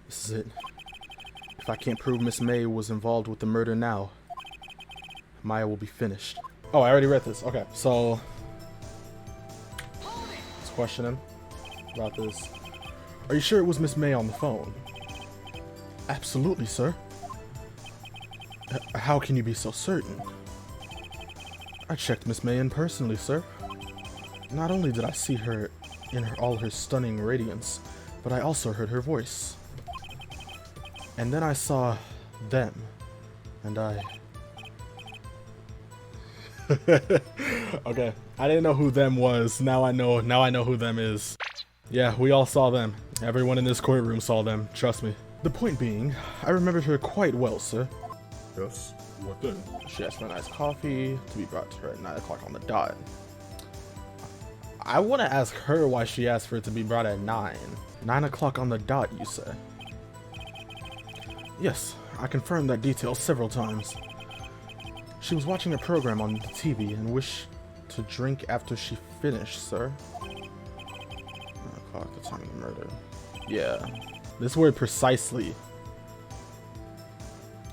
This is it. If I can't prove Miss May was involved with the murder now, Maya will be finished. Oh, I already read this. Okay, so... let's question him about this. Are you sure it was Miss May on the phone? Absolutely, sir. How can you be so certain? I checked Miss May in personally, sir. Not only did I see her in all her stunning radiance, but I also heard her voice. And then I saw them, and I... Okay, I didn't know who them was. Now I know who them is. Yeah, we all saw them. Everyone in this courtroom saw them, trust me. The point being, I remembered her quite well, sir. Yes? What then? She asked for a nice coffee to be brought to her at 9 o'clock on the dot. I want to ask her why she asked for it to be brought at 9. 9 o'clock on the dot, you say? Yes, I confirmed that detail several times. She was watching a program on the TV and wished to drink after she finished, sir. 9 o'clock, the time of the murder. Yeah. This word precisely.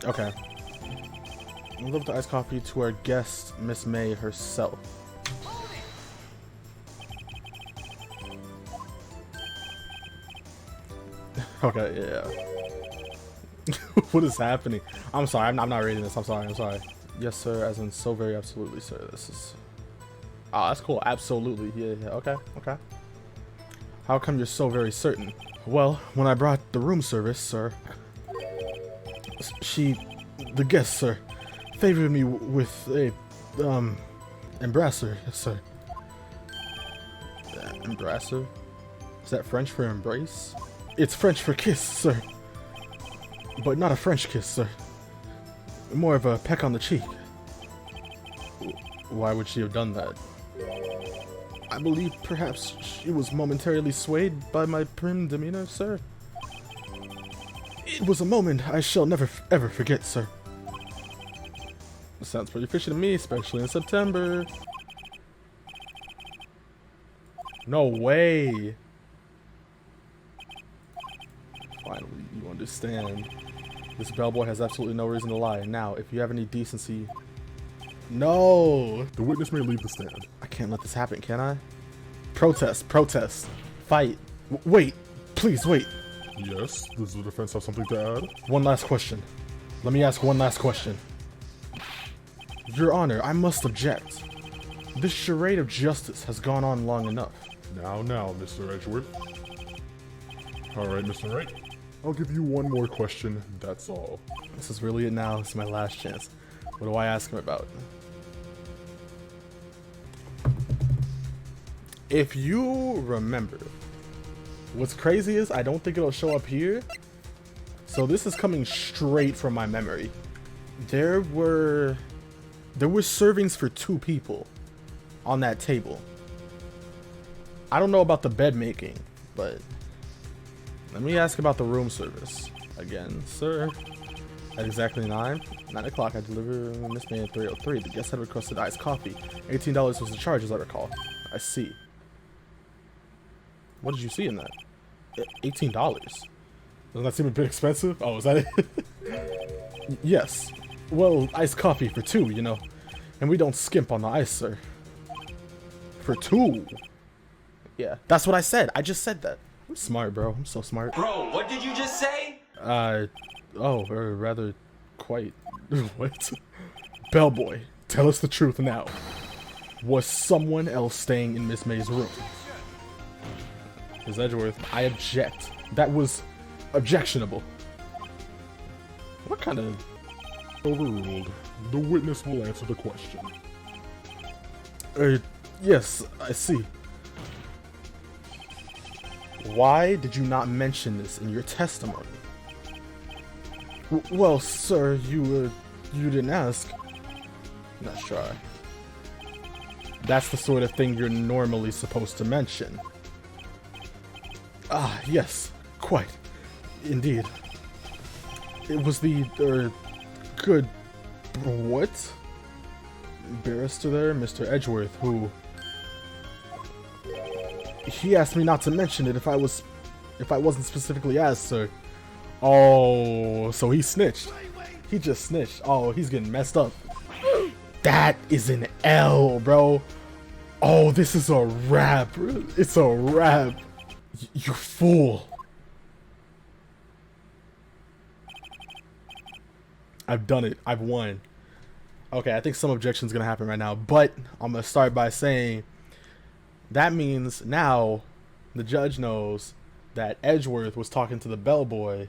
Okay. We'll give the iced coffee to our guest, Miss May herself. Okay, yeah. What is happening? I'm sorry, I'm not reading this. I'm sorry. Yes, sir, as in so very absolutely, sir. This is... Oh, that's cool. Absolutely. Yeah. Okay. How come you're so very certain? Well, when I brought the room service, sir, the guest, sir, favored me with a, embrasser, yes, sir. Embrasser? Is that French for embrace? It's French for kiss, sir. But not a French kiss, sir. More of a peck on the cheek. Why would she have done that? I believe perhaps she was momentarily swayed by my prim demeanor, sir. It was a moment I shall never ever forget, sir. Sounds pretty fishy to me, especially in September. No way. Finally, you understand. This bellboy has absolutely no reason to lie. Now, if you have any decency... No! The witness may leave the stand. I can't let this happen, can I? Protest. Fight. Wait. Please, wait. Yes, does the defense have something to add? One last question. Let me ask one last question. Your Honor, I must object. This charade of justice has gone on long enough. Now, Mr. Edgeworth. Alright, Mr. Wright. I'll give you one more question, that's all. This is really it now. This is my last chance. What do I ask him about? If you remember, what's crazy is I don't think it'll show up here. So this is coming straight from my memory. There were servings for 2 people on that table. I don't know about the bed making, but let me ask about the room service. Again, sir. At exactly 9 o'clock, I delivered Miss May at 3:03. The guest had requested iced coffee. $18 was the charge, as I recall. I see. What did you see in that? $18. Doesn't that seem a bit expensive? Oh, is that it? Yes. Well, iced coffee for 2, you know. And we don't skimp on the ice, sir. For 2? Yeah, that's what I said. I just said that. I'm smart, bro. I'm so smart. Bro, what did you just say? Oh, or rather, quite. What? Bellboy, tell us the truth now. Was someone else staying in Miss May's room? Ms. Edgeworth, I object. That was objectionable. What kind of... Overruled. The witness will answer the question. Yes, I see. Why did you not mention this in your testimony? Well, sir, you didn't ask. Not sure. That's the sort of thing you're normally supposed to mention. Ah, yes, quite. Indeed. It was the, good... What? Barrister there, Mr. Edgeworth, who... He asked me not to mention it if I wasn't specifically asked, sir. Oh, so he snitched. He just snitched. Oh, he's getting messed up. That is an L, bro. Oh, this is a wrap. It's a wrap. You fool. I've done it. I've won. Okay, I think some objection's gonna happen right now, but I'm gonna start by saying that means now the judge knows that Edgeworth was talking to the bellboy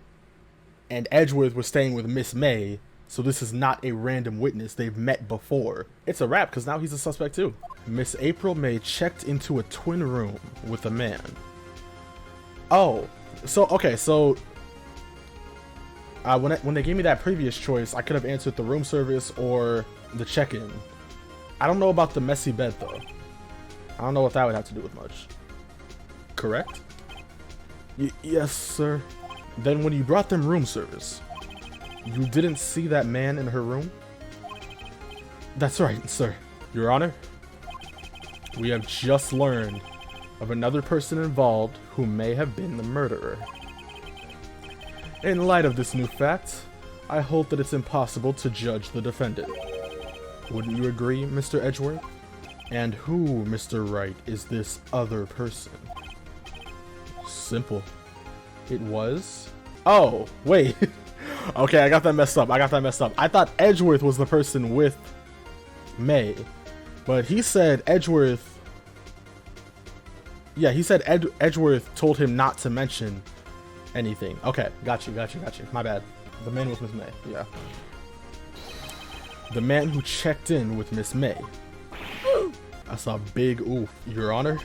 and Edgeworth was staying with Miss May, so this is not a random witness. They've met before. It's a wrap because now he's a suspect too. Miss April May checked into a twin room with a man. Oh, so okay, so when they gave me that previous choice, I could have answered the room service or the check-in. I don't know about the messy bed though. I don't know what that would have to do with much. Correct? Yes, sir. Then when you brought them room service, you didn't see that man in her room? That's right, sir. Your Honor, we have just learned of another person involved who may have been the murderer. In light of this new fact, I hold that it's impossible to judge the defendant. Wouldn't you agree, Mr. Edgeworth? And who, Mr. Wright, is this other person? Simple. It was... Oh, wait. Okay, I got that messed up. I thought Edgeworth was the person with May. But he said Edgeworth... Yeah, he said Edgeworth told him not to mention anything. Okay, got you. My bad. The man with Miss May, yeah. The man who checked in with Miss May. That's a big oof, Your Honor.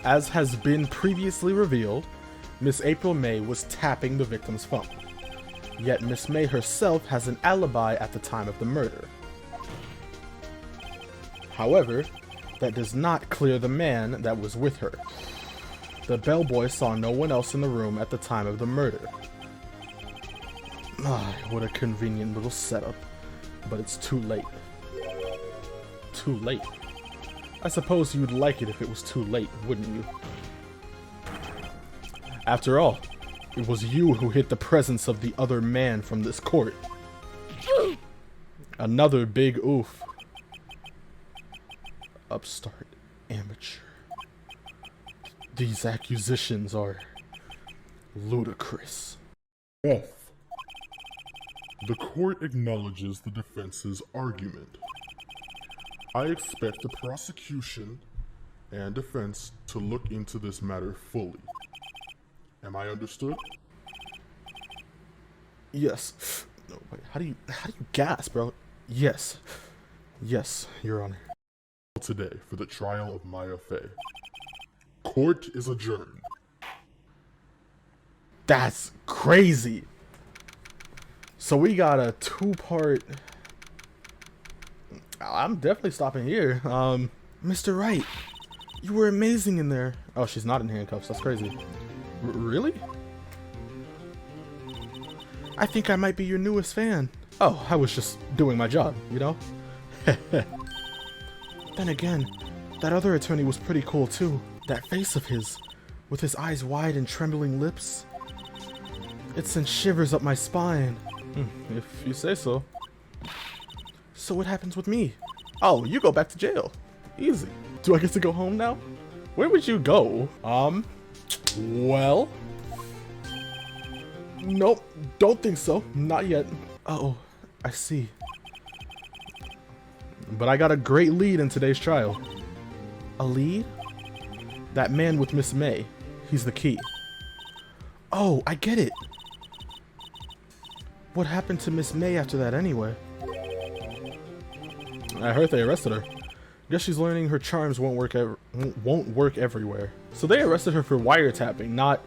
As has been previously revealed, Miss April May was tapping the victim's phone. Yet Miss May herself has an alibi at the time of the murder. However, that does not clear the man that was with her. The bellboy saw no one else in the room at the time of the murder. Ah, what a convenient little setup. But it's too late. Too late? I suppose you'd like it if it was too late, wouldn't you? After all, it was you who hid the presence of the other man from this court. Another big oof. Upstart amateur. These accusations are ludicrous. F. The court acknowledges the defense's argument. I expect the prosecution and defense to look into this matter fully. Am I understood? Yes. No, wait, how do you gasp, bro? Yes. Yes, Your Honor. Today for the trial of Maya Fey. Court is adjourned. That's crazy. So we got a two-part... I'm definitely stopping here. Mr. Wright, you were amazing in there. Oh, she's not in handcuffs. That's crazy. Really? I think I might be your newest fan. Oh, I was just doing my job, you know? Then again, that other attorney was pretty cool too. That face of his, with his eyes wide and trembling lips. It sent shivers up my spine. If you say so. So what happens with me? Oh, you go back to jail. Easy. Do I get to go home now? Where would you go? Well... Nope, don't think so. Not yet. Oh, I see. But I got a great lead in today's trial. A lead? That man with Miss May. He's the key. Oh, I get it. What happened to Miss May after that anyway? I heard they arrested her. Guess she's learning her charms won't work everywhere. So they arrested her for wiretapping, not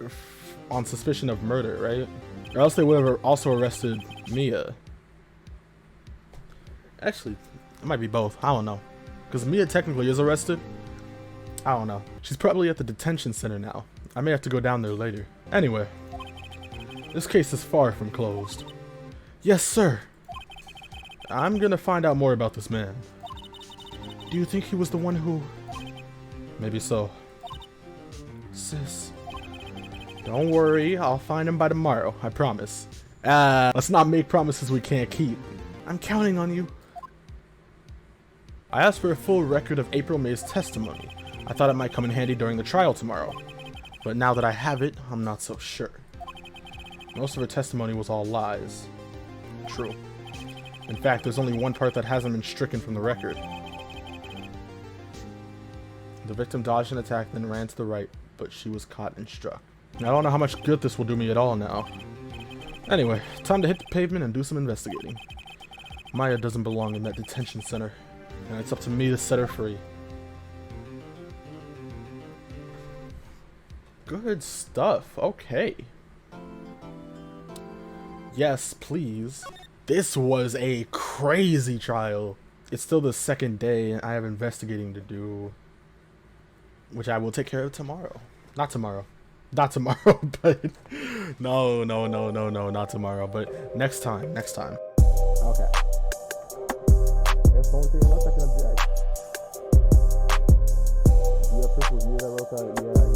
on suspicion of murder, right? Or else they would have also arrested Mia. Actually, it might be both. I don't know. Because Mia technically is arrested. I don't know. She's probably at the detention center now. I may have to go down there later. Anyway, this case is far from closed. Yes, sir. I'm gonna find out more about this man. Do you think he was the one who... Maybe so. Sis. Don't worry, I'll find him by tomorrow, I promise. Let's not make promises we can't keep. I'm counting on you. I asked for a full record of April May's testimony. I thought it might come in handy during the trial tomorrow. But now that I have it, I'm not so sure. Most of her testimony was all lies. True. In fact, there's only one part that hasn't been stricken from the record. The victim dodged an attack, then ran to the right, but she was caught and struck. I don't know how much good this will do me at all now. Anyway, time to hit the pavement and do some investigating. Maya doesn't belong in that detention center, and it's up to me to set her free. Good stuff. Okay. Yes, please. This was a crazy trial. It's still the second day, and I have investigating to do, which I will take care of tomorrow. Not tomorrow, but no, not tomorrow, but next time. Okay. That's the only thing left I can object. Yeah, Chris was near that real cut. Yeah,